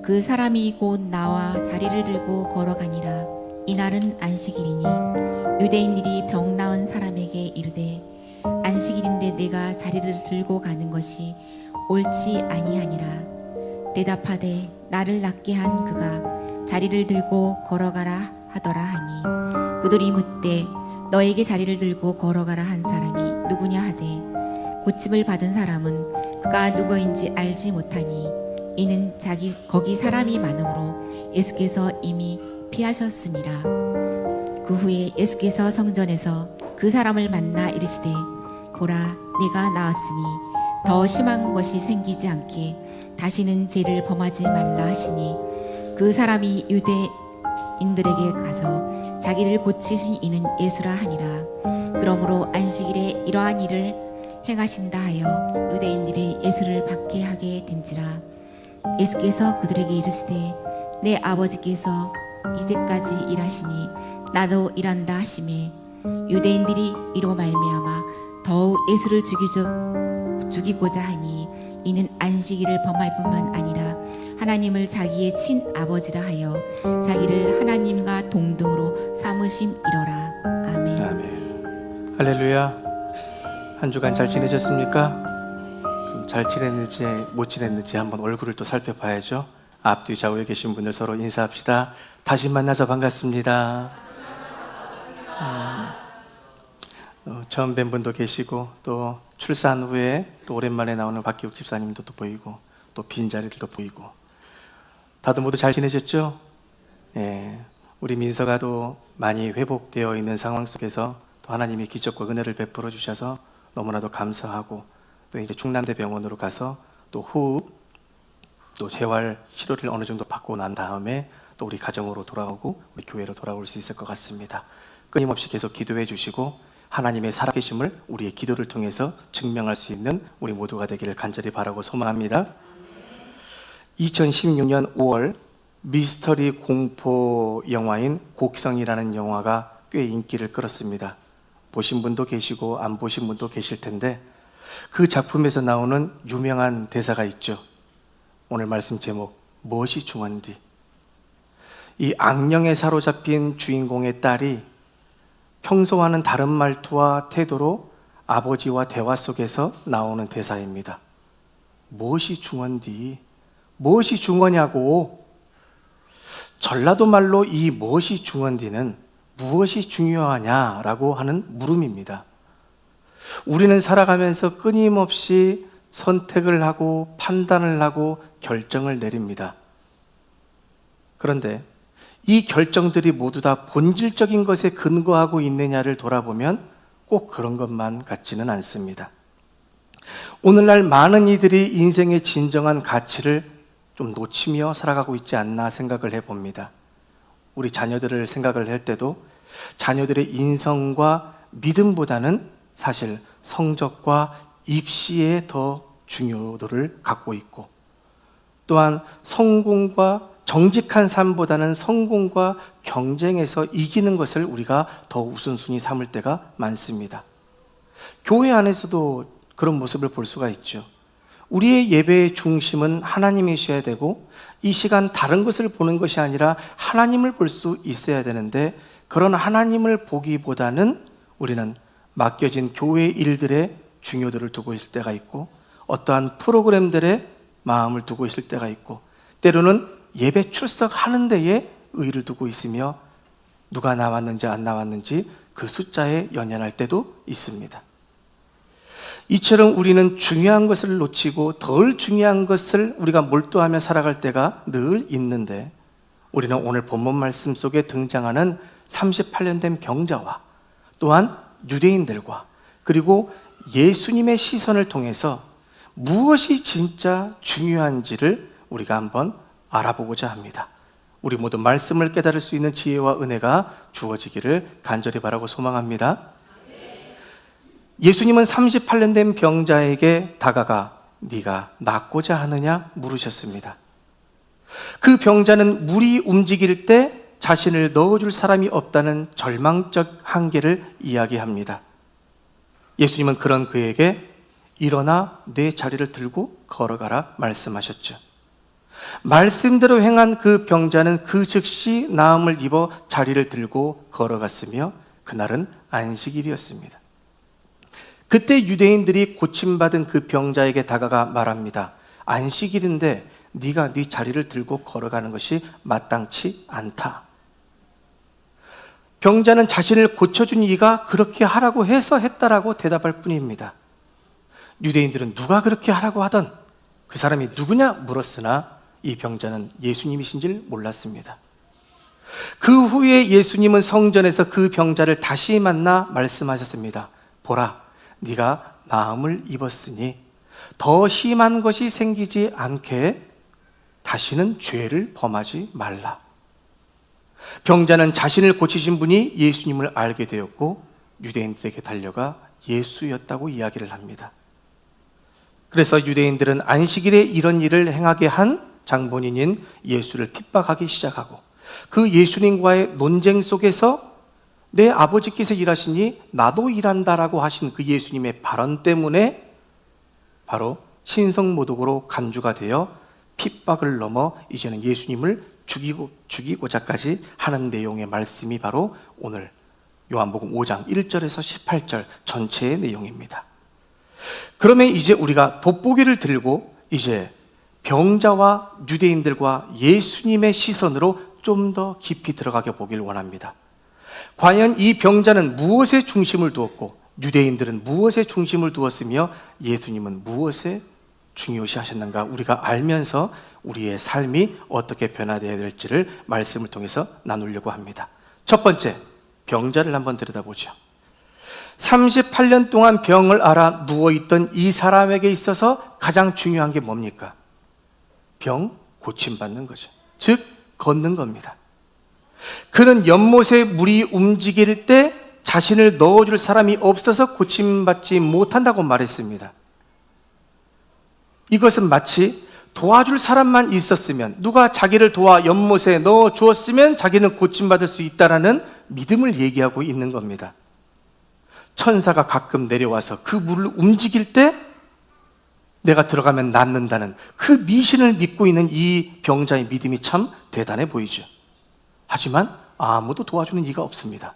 그 사람이 곧 나와 자리를 들고 걸어가니라. 이날은 안식일이니 유대인들이 병 나은 사람에게 이르되 안식일인데 내가 자리를 들고 가는 것이 옳지 아니하니라. 대답하되 나를 낫게 한 그가 자리를 들고 걸어가라 하더라 하니 그들이 묻되 너에게 자리를 들고 걸어가라 한 사람이 누구냐 하되 고침을 받은 사람은 그가 누구인지 알지 못하니 이는 거기 사람이 많으므로 예수께서 이미 피하셨음이라. 그 후에 예수께서 성전에서 그 사람을 만나 이르시되 보라 내가 나았으니 더 심한 것이 생기지 않게 다시는 죄를 범하지 말라 하시니 그 사람이 유대인들에게 가서 자기를 고치신 이는 예수라 하니라. 그러므로 안식일에 이러한 일을 행하신다 하여 유대인들이 예수를 박해하게 된지라. 예수께서 그들에게 이르시되 내 아버지께서 이제까지 일하시니 나도 일한다 하시매 유대인들이 이로 말미암아 더욱 예수를 죽이고자 하니 이는 안식일을 범할 뿐만 아니라 하나님을 자기의 친아버지라 하여 자기를 하나님과 동등으로 삼으심이로라. 아멘. 아멘. 할렐루야. 한 주간 잘 지내셨습니까? 잘 지냈는지 못 지냈는지 한번 얼굴을 또 살펴봐야죠. 앞뒤 좌우에 계신 분들 서로 인사합시다. 다시 만나서 반갑습니다. 처음 뵌 분도 계시고 또 출산 후에 또 오랜만에 나오는 박기욱 집사님도 또 보이고 또 빈자리들도 보이고 다들 모두 잘 지내셨죠? 예, 우리 민서가 또 많이 회복되어 있는 상황 속에서 또 하나님이 기적과 은혜를 베풀어 주셔서 너무나도 감사하고 또 이제 충남대병원으로 가서 또 호흡 또 재활 치료를 어느 정도 받고 난 다음에 또 우리 가정으로 돌아오고 우리 교회로 돌아올 수 있을 것 같습니다. 끊임없이 계속 기도해 주시고 하나님의 살아계심을 우리의 기도를 통해서 증명할 수 있는 우리 모두가 되기를 간절히 바라고 소망합니다. 2016년 5월 미스터리 공포 영화인 곡성이라는 영화가 꽤 인기를 끌었습니다. 보신 분도 계시고 안 보신 분도 계실 텐데 그 작품에서 나오는 유명한 대사가 있죠. 오늘 말씀 제목 무엇이 중요한디. 이 악령에 사로잡힌 주인공의 딸이 평소와는 다른 말투와 태도로 아버지와 대화 속에서 나오는 대사입니다. 무엇이 중요한디? 무엇이 중요하냐고. 전라도 말로 이 무엇이 중요한디는 무엇이 중요하냐라고 하는 물음입니다. 우리는 살아가면서 끊임없이 선택을 하고 판단을 하고 결정을 내립니다. 그런데 이 결정들이 모두 다 본질적인 것에 근거하고 있느냐를 돌아보면 꼭 그런 것만 같지는 않습니다. 오늘날 많은 이들이 인생의 진정한 가치를 좀 놓치며 살아가고 있지 않나 생각을 해봅니다. 우리 자녀들을 생각을 할 때도 자녀들의 인성과 믿음보다는 사실 성적과 입시에 더 중요도를 갖고 있고 또한 성공과 정직한 삶보다는 성공과 경쟁에서 이기는 것을 우리가 더 우선순위 삼을 때가 많습니다. 교회 안에서도 그런 모습을 볼 수가 있죠. 우리의 예배의 중심은 하나님이셔야 되고 이 시간 다른 것을 보는 것이 아니라 하나님을 볼 수 있어야 되는데 그런 하나님을 보기보다는 우리는 맡겨진 교회 일들에 중요도를 두고 있을 때가 있고 어떠한 프로그램들에 마음을 두고 있을 때가 있고 때로는 예배 출석하는 데에 의의를 두고 있으며 누가 나왔는지 안 나왔는지 그 숫자에 연연할 때도 있습니다. 이처럼 우리는 중요한 것을 놓치고 덜 중요한 것을 우리가 몰두하며 살아갈 때가 늘 있는데 우리는 오늘 본문 말씀 속에 등장하는 38년 된 병자와 또한 유대인들과 그리고 예수님의 시선을 통해서 무엇이 진짜 중요한지를 우리가 한번 알아보고자 합니다. 우리 모두 말씀을 깨달을 수 있는 지혜와 은혜가 주어지기를 간절히 바라고 소망합니다. 예수님은 38년 된 병자에게 다가가 네가 낫고자 하느냐 물으셨습니다. 그 병자는 물이 움직일 때 자신을 넣어줄 사람이 없다는 절망적 한계를 이야기합니다. 예수님은 그런 그에게 일어나 내 자리를 들고 걸어가라 말씀하셨죠. 말씀대로 행한 그 병자는 그 즉시 나음을 입어 자리를 들고 걸어갔으며 그날은 안식일이었습니다. 그때 유대인들이 고침받은 그 병자에게 다가가 말합니다. 안식일인데 네가 네 자리를 들고 걸어가는 것이 마땅치 않다. 병자는 자신을 고쳐준 이가 그렇게 하라고 해서 했다라고 대답할 뿐입니다. 유대인들은 누가 그렇게 하라고 하던 그 사람이 누구냐 물었으나 이 병자는 예수님이신 줄 몰랐습니다. 그 후에 예수님은 성전에서 그 병자를 다시 만나 말씀하셨습니다. 보라, 네가 나음을 입었으니 더 심한 것이 생기지 않게 다시는 죄를 범하지 말라. 병자는 자신을 고치신 분이 예수님을 알게 되었고 유대인들에게 달려가 예수였다고 이야기를 합니다. 그래서 유대인들은 안식일에 이런 일을 행하게 한 장본인인 예수를 핍박하기 시작하고 그 예수님과의 논쟁 속에서 내 아버지께서 일하시니 나도 일한다라고 하신 그 예수님의 발언 때문에 바로 신성모독으로 간주가 되어 핍박을 넘어 이제는 예수님을 죽이고자까지 하는 내용의 말씀이 바로 오늘 요한복음 5장 1절에서 18절 전체의 내용입니다. 그러면 이제 우리가 돋보기를 들고 이제 병자와 유대인들과 예수님의 시선으로 좀 더 깊이 들어가게 보길 원합니다. 과연 이 병자는 무엇에 중심을 두었고 유대인들은 무엇에 중심을 두었으며 예수님은 무엇에 중요시 하셨는가 우리가 알면서 우리의 삶이 어떻게 변화되어야 될지를 말씀을 통해서 나누려고 합니다. 첫 번째, 병자를 한번 들여다보죠. 38년 동안 병을 앓아 누워있던 이 사람에게 있어서 가장 중요한 게 뭡니까? 병 고침받는 거죠. 즉 걷는 겁니다. 그는 연못에 물이 움직일 때 자신을 넣어줄 사람이 없어서 고침받지 못한다고 말했습니다. 이것은 마치 도와줄 사람만 있었으면, 누가 자기를 도와 연못에 넣어 주었으면 자기는 고침받을 수 있다라는 믿음을 얘기하고 있는 겁니다. 천사가 가끔 내려와서 그 물을 움직일 때 내가 들어가면 낫는다는 그 미신을 믿고 있는 이 병자의 믿음이 참 대단해 보이죠. 하지만 아무도 도와주는 이가 없습니다.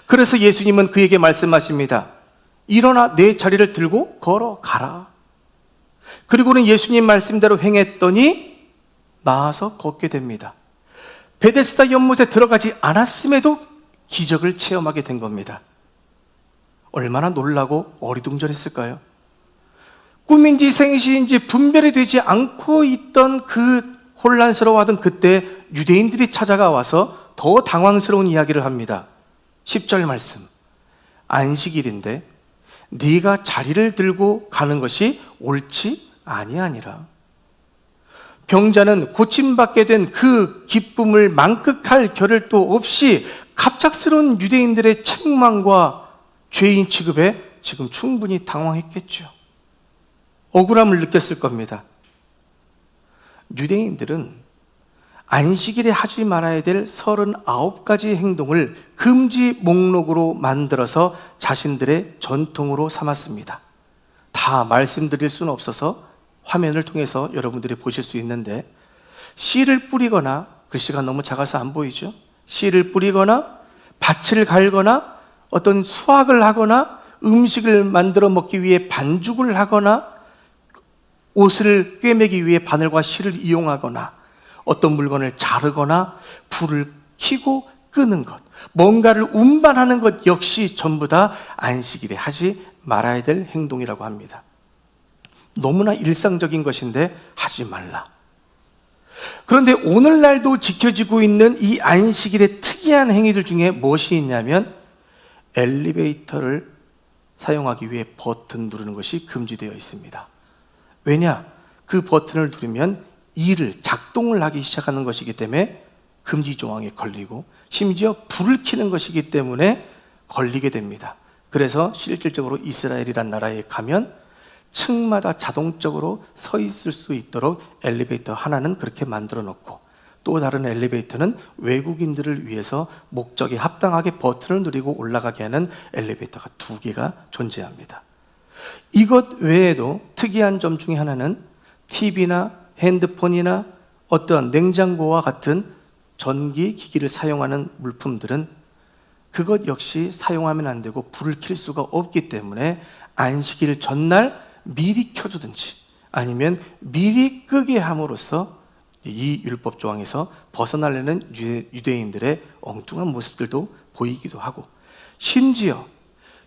그래서 예수님은 그에게 말씀하십니다. 일어나 내 자리를 들고 걸어가라. 그리고는 예수님 말씀대로 행했더니 나아서 걷게 됩니다. 베데스다 연못에 들어가지 않았음에도 기적을 체험하게 된 겁니다. 얼마나 놀라고 어리둥절했을까요? 꿈인지 생시인지 분별이 되지 않고 있던 그 혼란스러워하던 그때 유대인들이 찾아가 와서 더 당황스러운 이야기를 합니다. 10절 말씀, 안식일인데 네가 자리를 들고 가는 것이 옳지 아니하니라. 병자는 고침받게 된 그 기쁨을 만끽할 겨를도 없이 갑작스러운 유대인들의 책망과 죄인 취급에 지금 충분히 당황했겠죠. 억울함을 느꼈을 겁니다. 유대인들은 안식일에 하지 말아야 될 39가지 행동을 금지 목록으로 만들어서 자신들의 전통으로 삼았습니다. 다 말씀드릴 수는 없어서 화면을 통해서 여러분들이 보실 수 있는데, 씨를 뿌리거나, 글씨가 너무 작아서 안 보이죠? 씨를 뿌리거나 밭을 갈거나 어떤 수확을 하거나 음식을 만들어 먹기 위해 반죽을 하거나 옷을 꿰매기 위해 바늘과 실을 이용하거나 어떤 물건을 자르거나 불을 켜고 끄는 것, 뭔가를 운반하는 것 역시 전부 다 안식일에 하지 말아야 될 행동이라고 합니다. 너무나 일상적인 것인데 하지 말라. 그런데 오늘날도 지켜지고 있는 이 안식일의 특이한 행위들 중에 무엇이 있냐면 엘리베이터를 사용하기 위해 버튼 누르는 것이 금지되어 있습니다. 왜냐? 그 버튼을 누르면 작동을 하기 시작하는 것이기 때문에 금지 조항에 걸리고, 심지어 불을 켜는 것이기 때문에 걸리게 됩니다. 그래서 실질적으로 이스라엘이란 나라에 가면 층마다 자동적으로 서 있을 수 있도록 엘리베이터 하나는 그렇게 만들어 놓고, 또 다른 엘리베이터는 외국인들을 위해서 목적에 합당하게 버튼을 누르고 올라가게 하는 엘리베이터가 2개가 존재합니다. 이것 외에도 특이한 점 중에 하나는 TV나 핸드폰이나 어떠한 냉장고와 같은 전기 기기를 사용하는 물품들은 그것 역시 사용하면 안 되고 불을 켤 수가 없기 때문에 안식일 전날 미리 켜두든지 아니면 미리 끄게 함으로써 이 율법 조항에서 벗어나려는 유대인들의 엉뚱한 모습들도 보이기도 하고, 심지어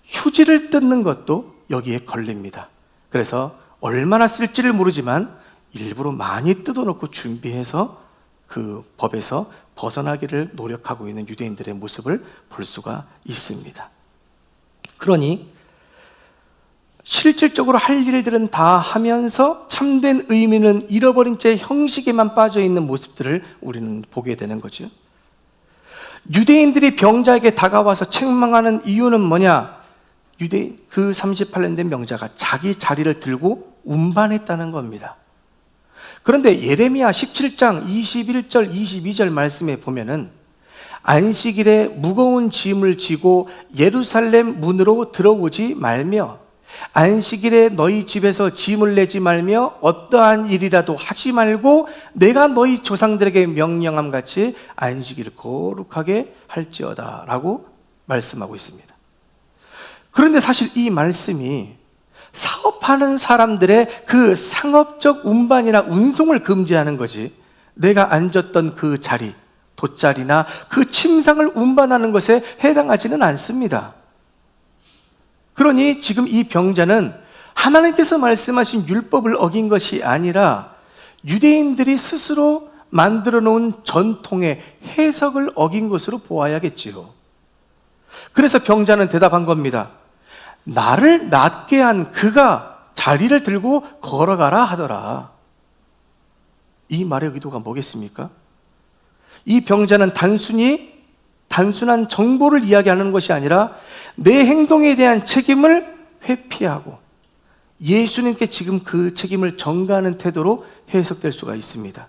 휴지를 뜯는 것도 여기에 걸립니다. 그래서 얼마나 쓸지를 모르지만 일부러 많이 뜯어놓고 준비해서 그 법에서 벗어나기를 노력하고 있는 유대인들의 모습을 볼 수가 있습니다. 그러니 실질적으로 할 일들은 다 하면서 참된 의미는 잃어버린 채 형식에만 빠져 있는 모습들을 우리는 보게 되는 거죠. 유대인들이 병자에게 다가와서 책망하는 이유는 뭐냐? 유대인 그 38년 된 병자가 자기 자리를 들고 운반했다는 겁니다. 그런데 예레미야 17장 21절 22절 말씀에 보면은 안식일에 무거운 짐을 지고 예루살렘 문으로 들어오지 말며 안식일에 너희 집에서 짐을 내지 말며 어떠한 일이라도 하지 말고 내가 너희 조상들에게 명령함 같이 안식일을 거룩하게 할지어다 라고 말씀하고 있습니다. 그런데 사실 이 말씀이 사업하는 사람들의 그 상업적 운반이나 운송을 금지하는 거지, 내가 앉았던 그 자리, 돗자리나 그 침상을 운반하는 것에 해당하지는 않습니다. 그러니 지금 이 병자는 하나님께서 말씀하신 율법을 어긴 것이 아니라 유대인들이 스스로 만들어 놓은 전통의 해석을 어긴 것으로 보아야겠지요. 그래서 병자는 대답한 겁니다. 나를 낫게 한 그가 자리를 들고 걸어가라 하더라. 이 말의 의도가 뭐겠습니까? 이 병자는 단순한 정보를 이야기하는 것이 아니라 내 행동에 대한 책임을 회피하고 예수님께 지금 그 책임을 전가하는 태도로 해석될 수가 있습니다.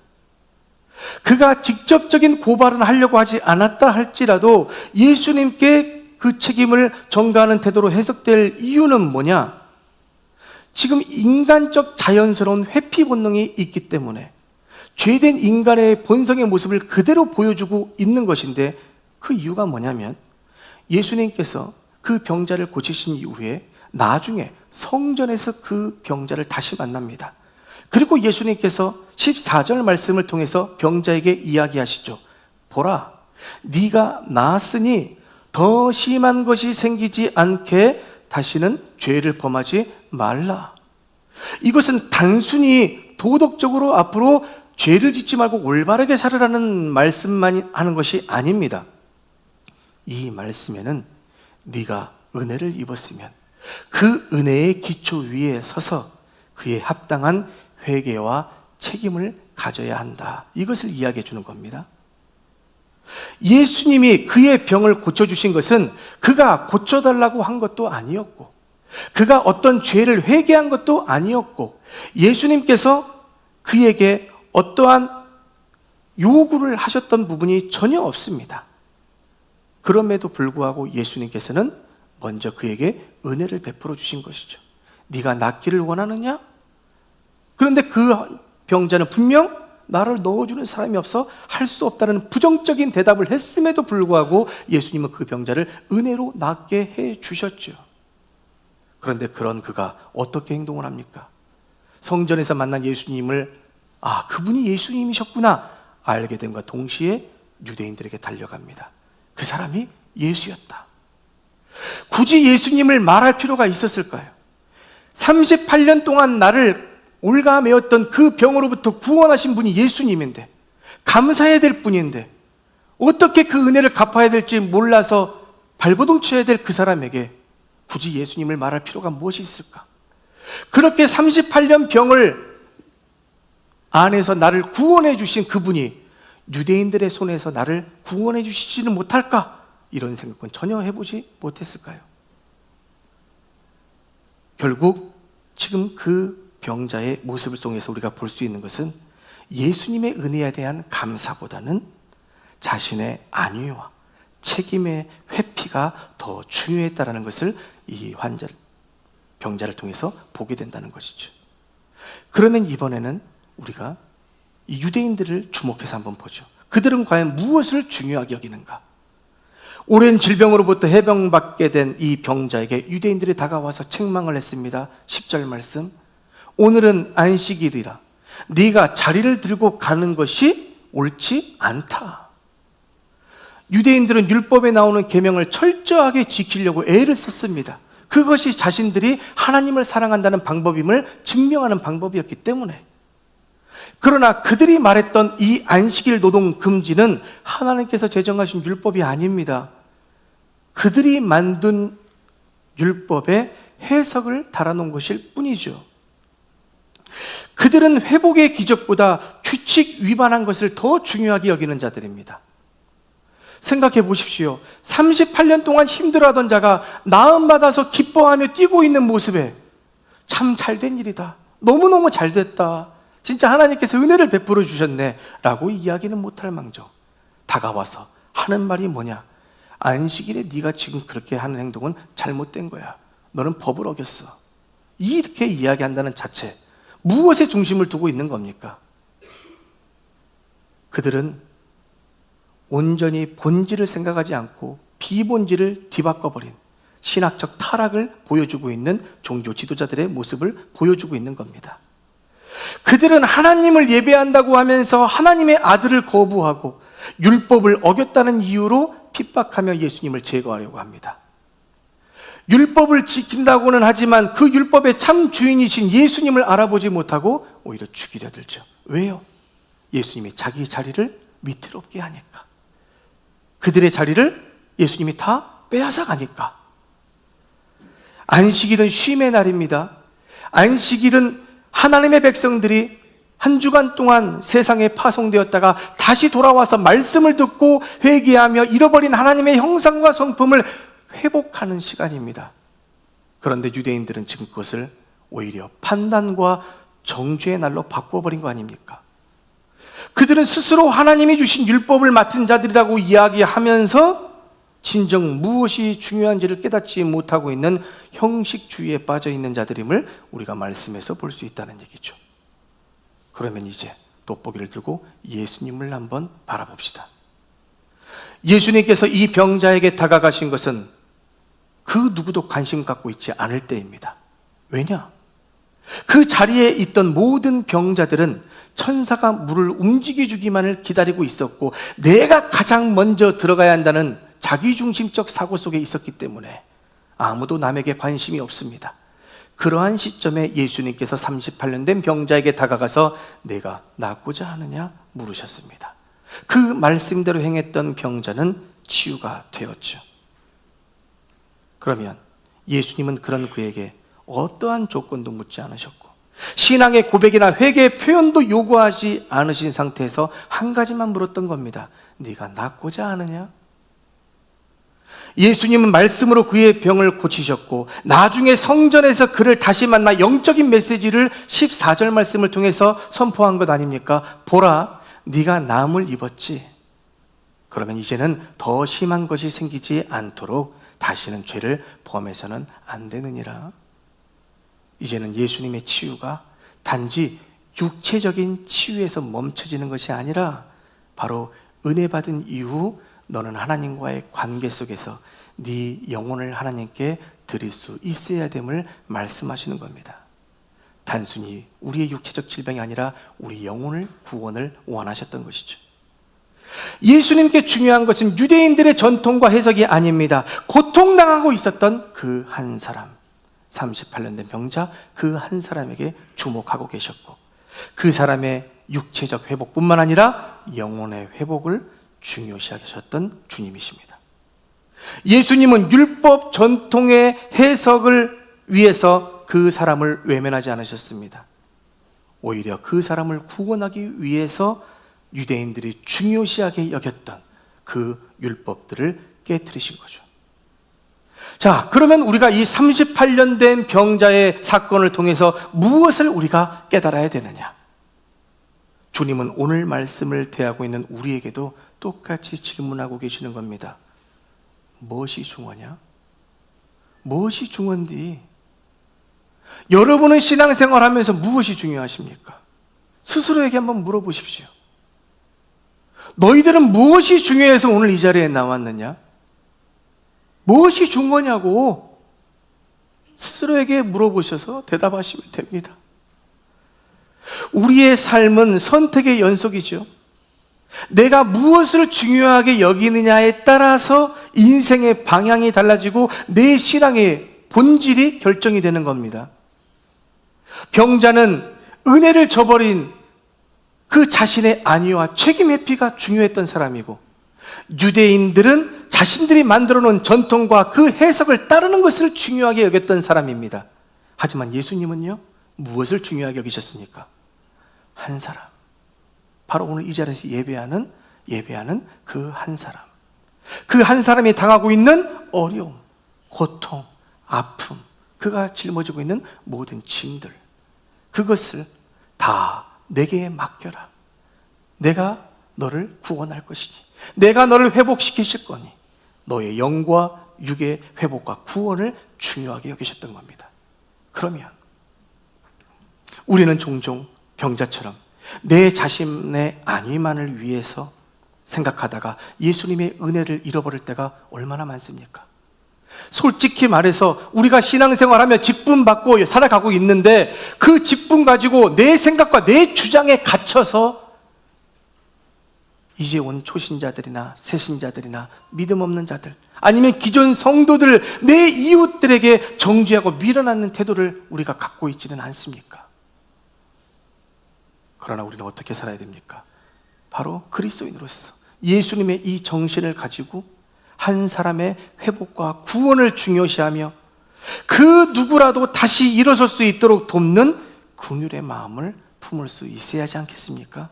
그가 직접적인 고발은 하려고 하지 않았다 할지라도 예수님께 그 책임을 전가하는 태도로 해석될 이유는 뭐냐? 지금 인간적 자연스러운 회피 본능이 있기 때문에 죄된 인간의 본성의 모습을 그대로 보여주고 있는 것인데, 그 이유가 뭐냐면 예수님께서 그 병자를 고치신 이후에 나중에 성전에서 그 병자를 다시 만납니다. 그리고 예수님께서 14절 말씀을 통해서 병자에게 이야기하시죠. 보라, 네가 나았으니 더 심한 것이 생기지 않게 다시는 죄를 범하지 말라. 이것은 단순히 도덕적으로 앞으로 죄를 짓지 말고 올바르게 살으라는 말씀만 하는 것이 아닙니다. 이 말씀에는 네가 은혜를 입었으면 그 은혜의 기초 위에 서서 그에 합당한 회개와 책임을 가져야 한다. 이것을 이야기해 주는 겁니다. 예수님이 그의 병을 고쳐주신 것은 그가 고쳐달라고 한 것도 아니었고, 그가 어떤 죄를 회개한 것도 아니었고, 예수님께서 그에게 어떠한 요구를 하셨던 부분이 전혀 없습니다. 그럼에도 불구하고 예수님께서는 먼저 그에게 은혜를 베풀어 주신 것이죠. 네가 낫기를 원하느냐? 그런데 그 병자는 분명 나를 넣어주는 사람이 없어 할 수 없다는 부정적인 대답을 했음에도 불구하고 예수님은 그 병자를 은혜로 낫게 해 주셨죠. 그런데 그런 그가 어떻게 행동을 합니까? 성전에서 만난 예수님을, 그분이 예수님이셨구나 알게 됨과 동시에 유대인들에게 달려갑니다. 그 사람이 예수였다. 굳이 예수님을 말할 필요가 있었을까요? 38년 동안 나를 올가매었던 그 병으로부터 구원하신 분이 예수님인데, 감사해야 될 분인데, 어떻게 그 은혜를 갚아야 될지 몰라서 발버둥 쳐야 될 그 사람에게 굳이 예수님을 말할 필요가 무엇이 있을까? 그렇게 38년 병을 안에서 나를 구원해 주신 그분이 유대인들의 손에서 나를 구원해 주시지는 못할까? 이런 생각은 전혀 해보지 못했을까요? 결국 지금 그 병자의 모습을 통해서 우리가 볼 수 있는 것은 예수님의 은혜에 대한 감사보다는 자신의 안위와 책임의 회피가 더 중요했다는 것을 이 병자를 통해서 보게 된다는 것이죠. 그러면 이번에는 우리가 이 유대인들을 주목해서 한번 보죠. 그들은 과연 무엇을 중요하게 여기는가? 오랜 질병으로부터 해병받게 된 이 병자에게 유대인들이 다가와서 책망을 했습니다. 10절 말씀. 오늘은 안식일이라 네가 자리를 들고 가는 것이 옳지 않다. 유대인들은 율법에 나오는 계명을 철저하게 지키려고 애를 썼습니다. 그것이 자신들이 하나님을 사랑한다는 방법임을 증명하는 방법이었기 때문에. 그러나 그들이 말했던 이 안식일 노동 금지는 하나님께서 제정하신 율법이 아닙니다. 그들이 만든 율법에 해석을 달아놓은 것일 뿐이죠. 그들은 회복의 기적보다 규칙 위반한 것을 더 중요하게 여기는 자들입니다. 생각해 보십시오. 38년 동안 힘들어하던 자가 나음받아서 기뻐하며 뛰고 있는 모습에 참 잘된 일이다. 너무너무 잘됐다. 진짜 하나님께서 은혜를 베풀어 주셨네 라고 이야기는 못할 망정 다가와서 하는 말이 뭐냐? 안식일에 네가 지금 그렇게 하는 행동은 잘못된 거야. 너는 법을 어겼어. 이렇게 이야기한다는 자체, 무엇에 중심을 두고 있는 겁니까? 그들은 온전히 본질을 생각하지 않고 비본질을 뒤바꿔버린 신학적 타락을 보여주고 있는 종교 지도자들의 모습을 보여주고 있는 겁니다. 그들은 하나님을 예배한다고 하면서 하나님의 아들을 거부하고 율법을 어겼다는 이유로 핍박하며 예수님을 제거하려고 합니다. 율법을 지킨다고는 하지만 그 율법의 참 주인이신 예수님을 알아보지 못하고 오히려 죽이려 들죠. 왜요? 예수님이 자기 자리를 위태롭게 하니까. 그들의 자리를 예수님이 다 빼앗아 가니까. 안식일은 쉼의 날입니다. 안식일은 하나님의 백성들이 한 주간 동안 세상에 파송되었다가 다시 돌아와서 말씀을 듣고 회개하며 잃어버린 하나님의 형상과 성품을 회복하는 시간입니다. 그런데 유대인들은 지금 그것을 오히려 판단과 정죄의 날로 바꿔버린 거 아닙니까? 그들은 스스로 하나님이 주신 율법을 맡은 자들이라고 이야기하면서 진정 무엇이 중요한지를 깨닫지 못하고 있는 형식주의에 빠져 있는 자들임을 우리가 말씀에서 볼 수 있다는 얘기죠. 그러면 이제 돋보기를 들고 예수님을 한번 바라봅시다. 예수님께서 이 병자에게 다가가신 것은 그 누구도 관심 갖고 있지 않을 때입니다. 왜냐? 그 자리에 있던 모든 병자들은 천사가 물을 움직여주기만을 기다리고 있었고 내가 가장 먼저 들어가야 한다는 자기중심적 사고 속에 있었기 때문에 아무도 남에게 관심이 없습니다. 그러한 시점에 예수님께서 38년 된 병자에게 다가가서 내가 낫고자 하느냐 물으셨습니다. 그 말씀대로 행했던 병자는 치유가 되었죠. 그러면 예수님은 그런 그에게 어떠한 조건도 묻지 않으셨고 신앙의 고백이나 회개의 표현도 요구하지 않으신 상태에서 한 가지만 물었던 겁니다. 네가 낫고자 하느냐? 예수님은 말씀으로 그의 병을 고치셨고 나중에 성전에서 그를 다시 만나 영적인 메시지를 14절 말씀을 통해서 선포한 것 아닙니까? 보라, 네가 나음을 입었지. 그러면 이제는 더 심한 것이 생기지 않도록 다시는 죄를 범해서는 안 되느니라. 이제는 예수님의 치유가 단지 육체적인 치유에서 멈춰지는 것이 아니라 바로 은혜 받은 이후 너는 하나님과의 관계 속에서 네 영혼을 하나님께 드릴 수 있어야 됨을 말씀하시는 겁니다. 단순히 우리의 육체적 질병이 아니라 우리 영혼을 구원을 원하셨던 것이죠. 예수님께 중요한 것은 유대인들의 전통과 해석이 아닙니다. 고통당하고 있었던 그 한 사람, 38년 된 병자 그 한 사람에게 주목하고 계셨고 그 사람의 육체적 회복뿐만 아니라 영혼의 회복을 중요시하셨던 주님이십니다. 예수님은 율법 전통의 해석을 위해서 그 사람을 외면하지 않으셨습니다. 오히려 그 사람을 구원하기 위해서 유대인들이 중요시하게 여겼던 그 율법들을 깨트리신 거죠. 자, 그러면 우리가 이 38년 된 병자의 사건을 통해서 무엇을 우리가 깨달아야 되느냐? 주님은 오늘 말씀을 대하고 있는 우리에게도 똑같이 질문하고 계시는 겁니다. 무엇이 중요하냐? 무엇이 중요한디? 여러분은 신앙생활 하면서 무엇이 중요하십니까? 스스로에게 한번 물어보십시오. 너희들은 무엇이 중요해서 오늘 이 자리에 나왔느냐? 무엇이 중요하냐고 스스로에게 물어보셔서 대답하시면 됩니다. 우리의 삶은 선택의 연속이죠. 내가 무엇을 중요하게 여기느냐에 따라서 인생의 방향이 달라지고 내 신앙의 본질이 결정이 되는 겁니다. 병자는 은혜를 저버린 그 자신의 안위와 책임 회피가 중요했던 사람이고, 유대인들은 자신들이 만들어 놓은 전통과 그 해석을 따르는 것을 중요하게 여겼던 사람입니다. 하지만 예수님은요, 무엇을 중요하게 여기셨습니까? 한 사람, 바로 오늘 이 자리에서 예배하는 그 한 사람, 그 한 사람이 당하고 있는 어려움, 고통, 아픔, 그가 짊어지고 있는 모든 짐들, 그것을 다 내게 맡겨라. 내가 너를 구원할 것이니, 내가 너를 회복시키실 거니, 너의 영과 육의 회복과 구원을 중요하게 여기셨던 겁니다. 그러면 우리는 종종 병자처럼 내 자신의 안위만을 위해서 생각하다가 예수님의 은혜를 잃어버릴 때가 얼마나 많습니까? 솔직히 말해서 우리가 신앙생활하며 직분 받고 살아가고 있는데, 그 직분 가지고 내 생각과 내 주장에 갇혀서 이제 온 초신자들이나 새신자들이나 믿음 없는 자들, 아니면 기존 성도들, 내 이웃들에게 정죄하고 밀어넣는 태도를 우리가 갖고 있지는 않습니까? 그러나 우리는 어떻게 살아야 됩니까? 바로 그리스도인으로서 예수님의 이 정신을 가지고 한 사람의 회복과 구원을 중요시하며 그 누구라도 다시 일어설 수 있도록 돕는 긍휼의 마음을 품을 수 있어야 하지 않겠습니까?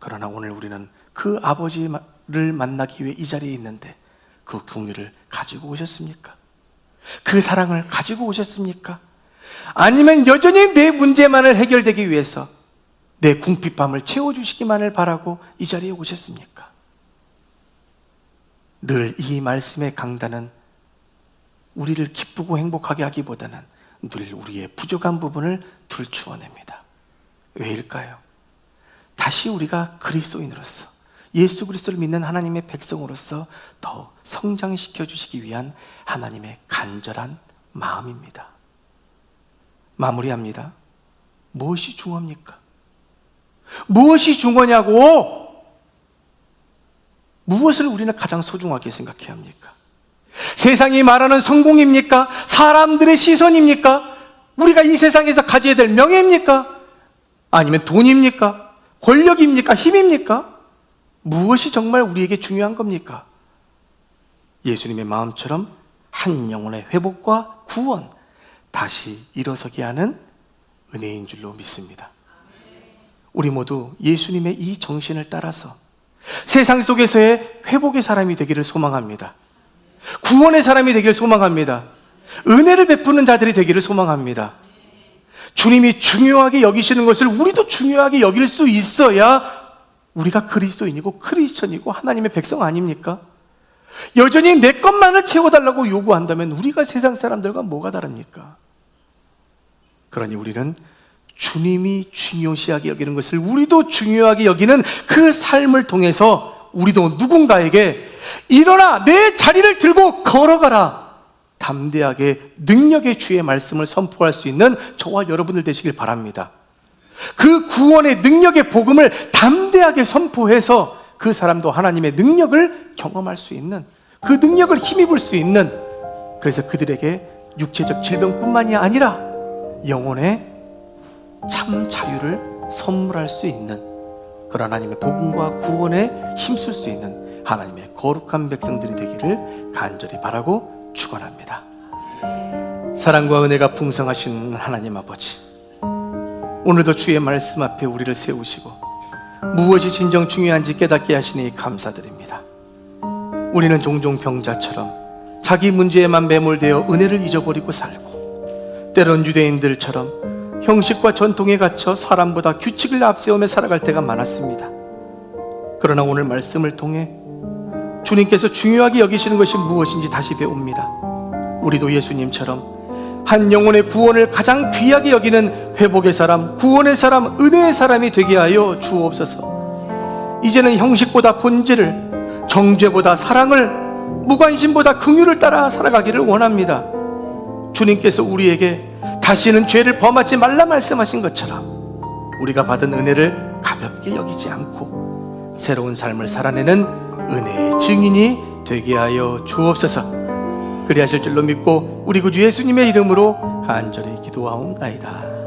그러나 오늘 우리는 그 아버지를 만나기 위해 이 자리에 있는데, 그 긍휼을 가지고 오셨습니까? 그 사랑을 가지고 오셨습니까? 아니면 여전히 내 문제만을 해결되기 위해서 내 궁핍함을 채워주시기만을 바라고 이 자리에 오셨습니까? 늘 이 말씀의 강단은 우리를 기쁘고 행복하게 하기보다는 늘 우리의 부족한 부분을 들추어냅니다. 왜일까요? 다시 우리가 그리스도인으로서, 예수 그리스도를 믿는 하나님의 백성으로서 더 성장시켜 주시기 위한 하나님의 간절한 마음입니다. 마무리합니다. 무엇이 중요합니까? 무엇이 중요하냐고! 무엇을 우리는 가장 소중하게 생각해야 합니까? 세상이 말하는 성공입니까? 사람들의 시선입니까? 우리가 이 세상에서 가져야 될 명예입니까? 아니면 돈입니까? 권력입니까? 힘입니까? 무엇이 정말 우리에게 중요한 겁니까? 예수님의 마음처럼 한 영혼의 회복과 구원, 다시 일어서게 하는 은혜인 줄로 믿습니다. 우리 모두 예수님의 이 정신을 따라서 세상 속에서의 회복의 사람이 되기를 소망합니다. 구원의 사람이 되기를 소망합니다. 은혜를 베푸는 자들이 되기를 소망합니다. 주님이 중요하게 여기시는 것을 우리도 중요하게 여길 수 있어야 우리가 그리스도인이고 크리스천이고 하나님의 백성 아닙니까? 여전히 내 것만을 채워달라고 요구한다면 우리가 세상 사람들과 뭐가 다릅니까? 그러니 우리는 주님이 중요시하게 여기는 것을 우리도 중요하게 여기는 그 삶을 통해서 우리도 누군가에게 일어나 내 자리를 들고 걸어가라, 담대하게 능력의 주의 말씀을 선포할 수 있는 저와 여러분들 되시길 바랍니다. 그 구원의 능력의 복음을 담대하게 선포해서 그 사람도 하나님의 능력을 경험할 수 있는, 그 능력을 힘입을 수 있는, 그래서 그들에게 육체적 질병뿐만이 아니라 영혼의 참 자유를 선물할 수 있는 그런 하나님의 복음과 구원에 힘쓸 수 있는 하나님의 거룩한 백성들이 되기를 간절히 바라고 축원합니다. 사랑과 은혜가 풍성하신 하나님 아버지, 오늘도 주의 말씀 앞에 우리를 세우시고 무엇이 진정 중요한지 깨닫게 하시니 감사드립니다. 우리는 종종 병자처럼 자기 문제에만 매몰되어 은혜를 잊어버리고 살고, 때론 유대인들처럼 형식과 전통에 갇혀 사람보다 규칙을 앞세우며 살아갈 때가 많았습니다. 그러나 오늘 말씀을 통해 주님께서 중요하게 여기시는 것이 무엇인지 다시 배웁니다. 우리도 예수님처럼 한 영혼의 구원을 가장 귀하게 여기는 회복의 사람, 구원의 사람, 은혜의 사람이 되게 하여 주옵소서. 이제는 형식보다 본질을, 정죄보다 사랑을, 무관심보다 긍휼을 따라 살아가기를 원합니다. 주님께서 우리에게 다시는 죄를 범하지 말라 말씀하신 것처럼 우리가 받은 은혜를 가볍게 여기지 않고 새로운 삶을 살아내는 은혜의 증인이 되게 하여 주옵소서. 그리하실 줄로 믿고 우리 구주 예수님의 이름으로 간절히 기도하옵나이다.